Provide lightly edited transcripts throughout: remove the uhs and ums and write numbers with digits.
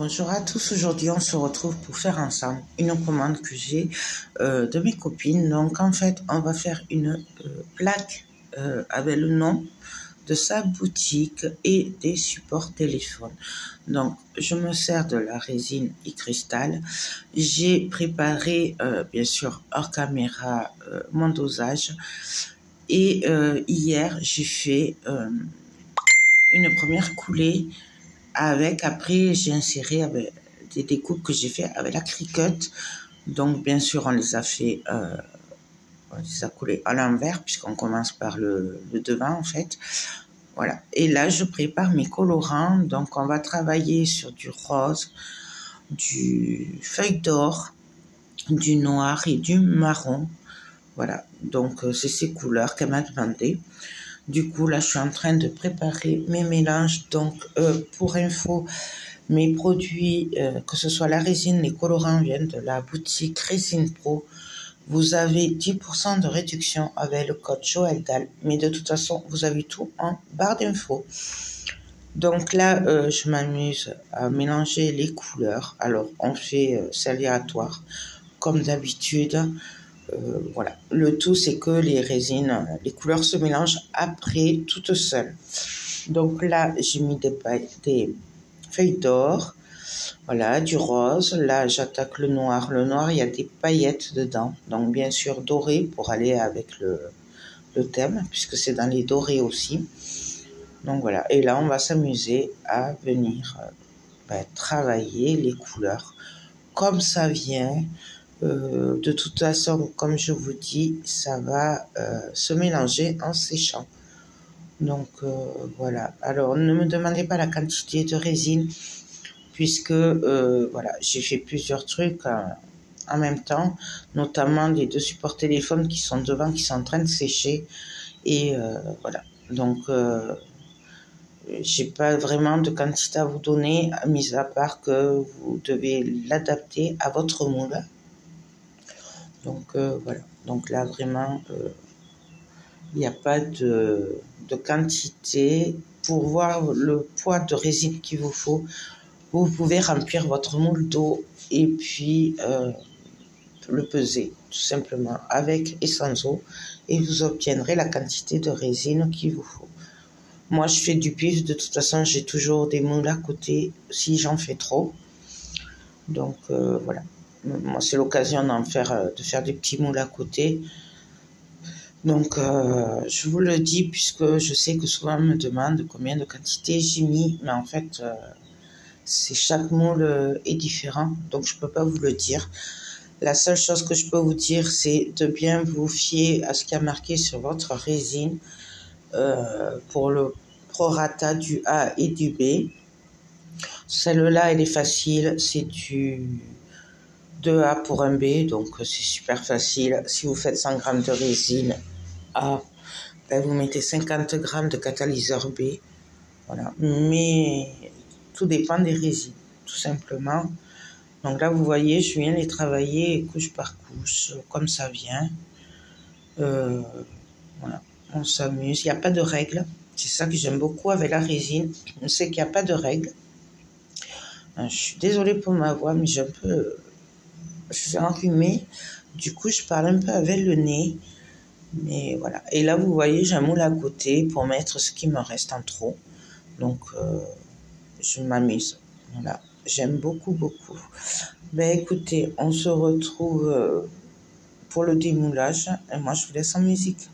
Bonjour à tous, aujourd'hui on se retrouve pour faire ensemble une commande que j'ai de mes copines. Donc en fait on va faire une plaque avec le nom de sa boutique et des supports téléphone. Donc je me sers de la résine iCristal. J'ai préparé bien sûr hors caméra mon dosage et hier j'ai fait une première coulée après j'ai inséré avec des découpes que j'ai fait avec la Cricut. Donc bien sûr on les a fait on les a coulés à l'envers puisqu'on commence par le devant en fait. Voilà, et là je prépare mes colorants. Donc on va travailler sur du rose, du feuille d'or, du noir et du marron. Voilà, donc c'est ces couleurs qu'elle m'a demandé. Du coup, là, je suis en train de préparer mes mélanges. Donc, pour info, mes produits, que ce soit la résine, les colorants viennent de la boutique Résine Pro. Vous avez 10% de réduction avec le code JOELDAL. Mais de toute façon, vous avez tout en barre d'infos. Donc là, je m'amuse à mélanger les couleurs. Alors, on fait c'est aléatoire, comme d'habitude. Voilà, le tout c'est que les résines, les couleurs se mélangent après toutes seules. Donc là j'ai mis des feuilles d'or, voilà, du rose. Là j'attaque le noir. Le noir, il y a des paillettes dedans, donc bien sûr doré pour aller avec le thème, puisque c'est dans les dorés aussi. Donc voilà, et là on va s'amuser à venir travailler les couleurs comme ça vient. De toute façon, comme je vous dis, ça va se mélanger en séchant. Donc voilà. Alors ne me demandez pas la quantité de résine, puisque voilà, j'ai fait plusieurs trucs en même temps, notamment les deux supports téléphone qui sont devant, qui sont en train de sécher. Et voilà. Donc j'ai pas vraiment de quantité à vous donner, mis à part que vous devez l'adapter à votre moule. Donc voilà, donc là vraiment il n'y a pas de quantité. Pour voir le poids de résine qu'il vous faut, vous pouvez remplir votre moule d'eau et puis le peser tout simplement avec et sans eau, et vous obtiendrez la quantité de résine qu'il vous faut. Moi je fais du pif, de toute façon j'ai toujours des moules à côté si j'en fais trop. Donc voilà. Moi, c'est l'occasion de faire des petits moules à côté. Donc, je vous le dis, puisque je sais que souvent on me demande combien de quantité j'ai mis. Mais en fait, chaque moule est différent. Donc, je ne peux pas vous le dire. La seule chose que je peux vous dire, c'est de bien vous fier à ce qui a marqué sur votre résine pour le prorata du A et du B. Celle-là, elle est facile. C'est du 2A pour un B, donc c'est super facile. Si vous faites 100 g de résine A, vous mettez 50 g de catalyseur B. Voilà, mais tout dépend des résines, tout simplement. Donc là, vous voyez, je viens les travailler couche par couche, comme ça vient. Voilà, on s'amuse. Il n'y a pas de règles. C'est ça que j'aime beaucoup avec la résine. On sait qu'il n'y a pas de règles. Je suis désolée pour ma voix, mais j'ai un peu... Je suis enrhumée, du coup je parle un peu avec le nez, mais voilà. Et là vous voyez, j'ai un moule à côté pour mettre ce qui me reste en trop, donc je m'amuse. Voilà, j'aime beaucoup. Écoutez, on se retrouve pour le démoulage, et moi je vous laisse en musique.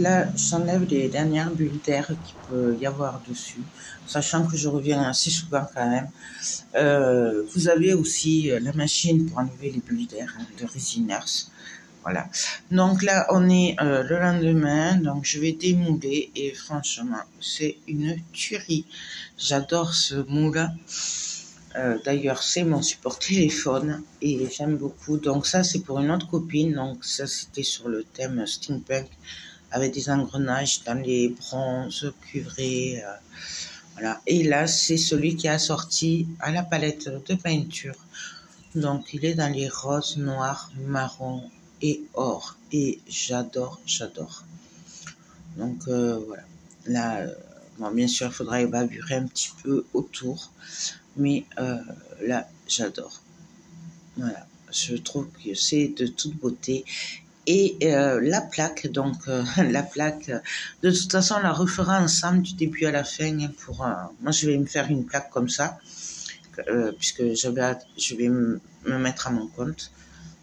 là, j'enlève les dernières bulles d'air qu'il peut y avoir dessus, sachant que je reviens assez souvent quand même. Vous avez aussi la machine pour enlever les bulles d'air de Resiners. Voilà. Donc là, on est le lendemain, donc je vais démouler et franchement, c'est une tuerie. J'adore ce moule. D'ailleurs, c'est mon support téléphone et j'aime beaucoup. Donc ça, c'est pour une autre copine. Donc ça, c'était sur le thème steampunk avec des engrenages dans les bronzes cuivrés. Voilà. Et là, c'est celui qui a sorti à la palette de peinture. Donc, il est dans les roses, noirs, marron et or. Et j'adore, j'adore. Donc, voilà. Là, bon, bien sûr, il faudra évaluer un petit peu autour. Mais là, j'adore. Voilà. Je trouve que c'est de toute beauté. Et la plaque, donc la plaque, de toute façon, on la refera ensemble du début à la fin. Pour, moi, je vais me faire une plaque comme ça, puisque je vais me mettre à mon compte.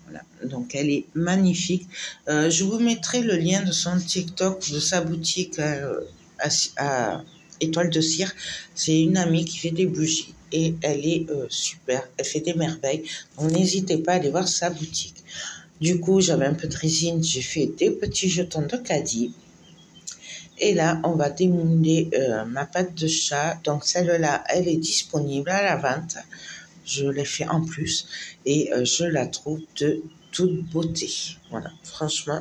Voilà. Donc, elle est magnifique. Je vous mettrai le lien de son TikTok, de sa boutique à Étoile de Cire. C'est une amie qui fait des bougies et elle est super. Elle fait des merveilles. Donc, n'hésitez pas à aller voir sa boutique. Du coup, j'avais un peu de résine, j'ai fait des petits jetons de caddie. Et là, on va démouler ma pâte de chat. Donc, celle-là, elle est disponible à la vente. Je l'ai fait en plus et je la trouve de toute beauté. Voilà, franchement.